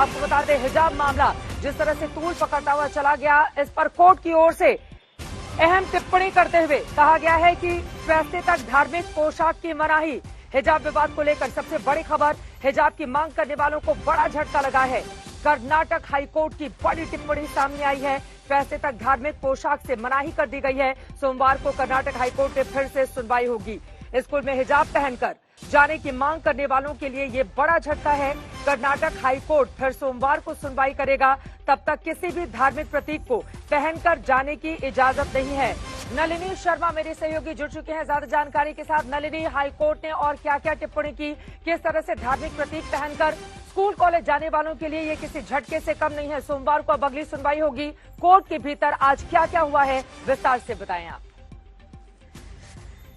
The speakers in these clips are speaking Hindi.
आपको बता दें, हिजाब मामला जिस तरह से तूल पकड़ता हुआ चला गया, इस पर कोर्ट की ओर से अहम टिप्पणी करते हुए कहा गया है कि फैसले तक धार्मिक पोशाक की मनाही। हिजाब विवाद को लेकर सबसे बड़ी खबर, हिजाब की मांग करने वालों को बड़ा झटका लगा है। कर्नाटक हाईकोर्ट की बड़ी टिप्पणी सामने आई है। फैसले तक धार्मिक पोशाक से मनाही कर दी गई है। सोमवार को कर्नाटक हाईकोर्ट में फिर से सुनवाई होगी। स्कूल में हिजाब पहनकर जाने की मांग करने वालों के लिए ये बड़ा झटका है। कर्नाटक हाईकोर्ट फिर सोमवार को सुनवाई करेगा। तब तक किसी भी धार्मिक प्रतीक को पहनकर जाने की इजाजत नहीं है। नलिनी शर्मा मेरे सहयोगी जुड़ चुके हैं ज्यादा जानकारी के साथ। नलिनी, हाईकोर्ट ने और क्या क्या टिप्पणी की, किस तरह से धार्मिक प्रतीक पहनकर स्कूल कॉलेज जाने वालों के लिए ये किसी झटके से कम नहीं है। सोमवार को अब अगली सुनवाई होगी। कोर्ट के भीतर आज क्या क्या हुआ है, विस्तार से बताएं आप।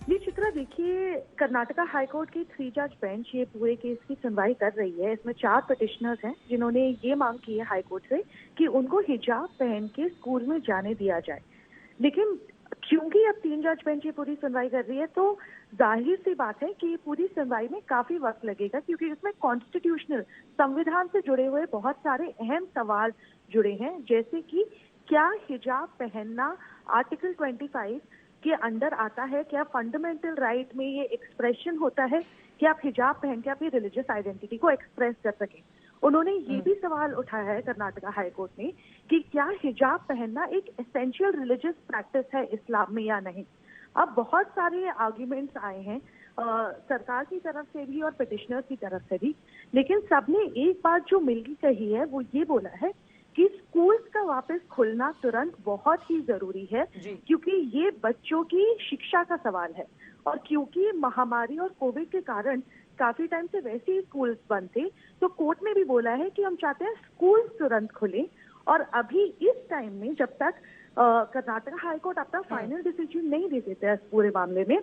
ये चित्रा देखिए, कर्नाटका हाईकोर्ट की 3 जज बेंच ये पूरे केस की सुनवाई कर रही है। इसमें 4 पिटिशनर्स हैं जिन्होंने ये मांग की है हाईकोर्ट से कि उनको हिजाब पहन के स्कूल में जाने दिया जाए। लेकिन क्योंकि अब 3 जज बेंच ये पूरी सुनवाई कर रही है, तो जाहिर सी बात है कि पूरी सुनवाई में काफी वक्त लगेगा, क्योंकि इसमें कॉन्स्टिट्यूशनल संविधान से जुड़े हुए बहुत सारे अहम सवाल जुड़े हैं। जैसे कि क्या हिजाब पहनना आर्टिकल 25 के अंडर आता है? क्या फंडामेंटल राइट में ये एक्सप्रेशन होता है कि आप हिजाब पहन के अपनी रिलीजियस आइडेंटिटी को एक्सप्रेस कर सकें? उन्होंने ये भी सवाल उठाया है कर्नाटका हाईकोर्ट ने कि क्या हिजाब पहनना एक एसेंशियल रिलीजियस प्रैक्टिस है इस्लाम में या नहीं। अब बहुत सारे आर्ग्यूमेंट्स आए हैं सरकार की तरफ से भी और पिटिशनर्स की तरफ से भी, लेकिन सबने एक बात जो मिलकर कही है वो ये बोला है कि स्कूल्स का वापस खुलना तुरंत बहुत ही जरूरी है, क्योंकि ये बच्चों की शिक्षा का सवाल है। और क्योंकि महामारी और कोविड के कारण काफी टाइम से वैसे ही स्कूल्स बंद थे, तो कोर्ट ने भी बोला है कि हम चाहते हैं स्कूल तुरंत खुले। और अभी इस टाइम में जब तक कर्नाटक हाईकोर्ट अपना फाइनल डिसीजन नहीं दे देते हैं इस पूरे मामले में,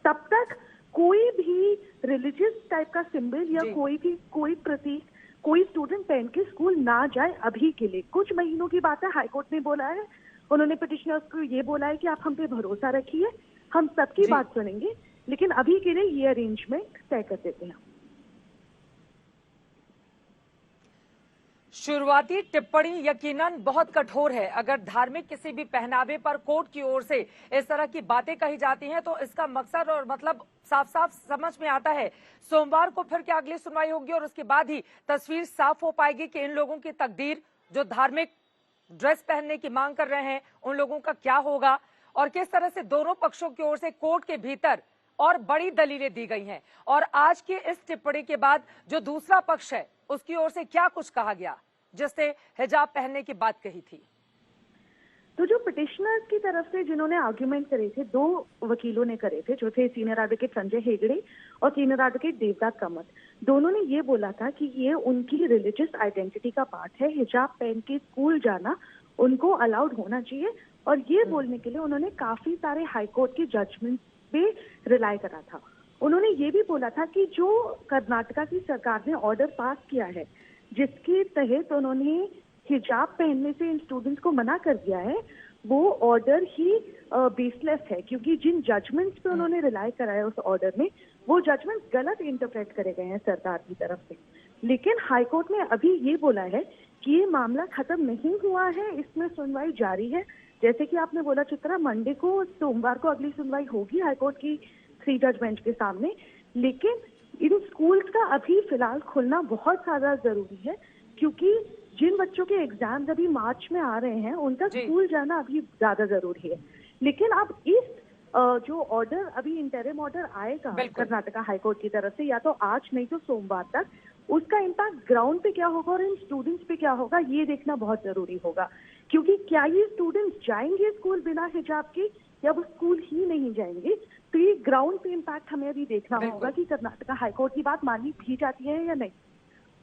तब तक कोई भी रिलीजियस टाइप का सिंबल या कोई प्रतीक कोई स्टूडेंट पहन के स्कूल ना जाए अभी के लिए। कुछ महीनों की बात है, हाईकोर्ट ने बोला है। उन्होंने पिटिशनर्स को ये बोला है कि आप हम पे भरोसा रखिए, हम सबकी बात सुनेंगे, लेकिन अभी के लिए ये अरेंजमेंट तय कर देते हैं। शुरुआती टिप्पणी यकीनन बहुत कठोर है। अगर धार्मिक किसी भी पहनावे पर कोर्ट की ओर से इस तरह की बातें कही जाती हैं, तो इसका मकसद और मतलब साफ साफ समझ में आता है। सोमवार को फिर क्या अगली सुनवाई होगी और उसके बाद ही तस्वीर साफ हो पाएगी कि इन लोगों की तकदीर जो धार्मिक ड्रेस पहनने की मांग कर रहे हैं उन लोगों का क्या होगा, और किस तरह से दोनों पक्षों की ओर से कोर्ट के भीतर और बड़ी दलीलें दी गई हैं। और आज की इस टिप्पणी के बाद जो दूसरा पक्ष है उसकी ओर से क्या कुछ कहा गया, जिससे हिजाब पहनने की बात कही थी। तो जो पिटिशनर्स की तरफ से जिन्होंने आर्ग्यूमेंट करे थे, 2 वकीलों ने करे थे, जो थे सीनियर एडवोकेट संजय हेगड़े और सीनियर एडवोकेट देवदास कामत। दोनों ने ये बोला था कि ये उनकी रिलीजियस आइडेंटिटी का पार्ट है, हिजाब पहन के स्कूल जाना उनको अलाउड होना चाहिए। और ये बोलने के लिए उन्होंने काफी सारे हाईकोर्ट के जजमेंट पे रिलाई करा था। उन्होंने ये भी बोला था कि जो कर्नाटका की सरकार ने ऑर्डर पास किया है, जिसके तहत उन्होंने हिजाब पहनने से इन स्टूडेंट्स को मना कर दिया है, वो ऑर्डर ही बेसलेस है, क्योंकि जिन जजमेंट्स पे उन्होंने रिलाई करा है उस ऑर्डर में, वो जजमेंट्स गलत इंटरप्रेट करे गए हैं सरकार की तरफ से। लेकिन हाईकोर्ट ने अभी ये बोला है कि ये मामला खत्म नहीं हुआ है, इसमें सुनवाई जारी है। जैसे कि आपने बोला चित्रा, मंडे को सोमवार को अगली सुनवाई होगी हाईकोर्ट की 3 जज बेंच के सामने। लेकिन इन स्कूल्स का अभी फिलहाल खुलना बहुत ज्यादा जरूरी है, क्योंकि जिन बच्चों के एग्जाम्स अभी मार्च में आ रहे हैं उनका स्कूल जाना अभी ज्यादा जरूरी है। लेकिन अब इस जो ऑर्डर अभी इंटरिम ऑर्डर आएगा कर्नाटका हाईकोर्ट की तरफ से, या तो आज नहीं तो सोमवार तक, उसका इम्पैक्ट ग्राउंड पे क्या होगा और इन स्टूडेंट्स पे क्या होगा, ये देखना बहुत जरूरी होगा। क्योंकि क्या ये स्टूडेंट्स जाएंगे स्कूल बिना हिजाब के, या वो स्कूल ही नहीं जाएंगे, तो ये ग्राउंड पे इम्पैक्ट हमें अभी देखना होगा कि कर्नाटका हाईकोर्ट की बात मानी भी जाती है या नहीं।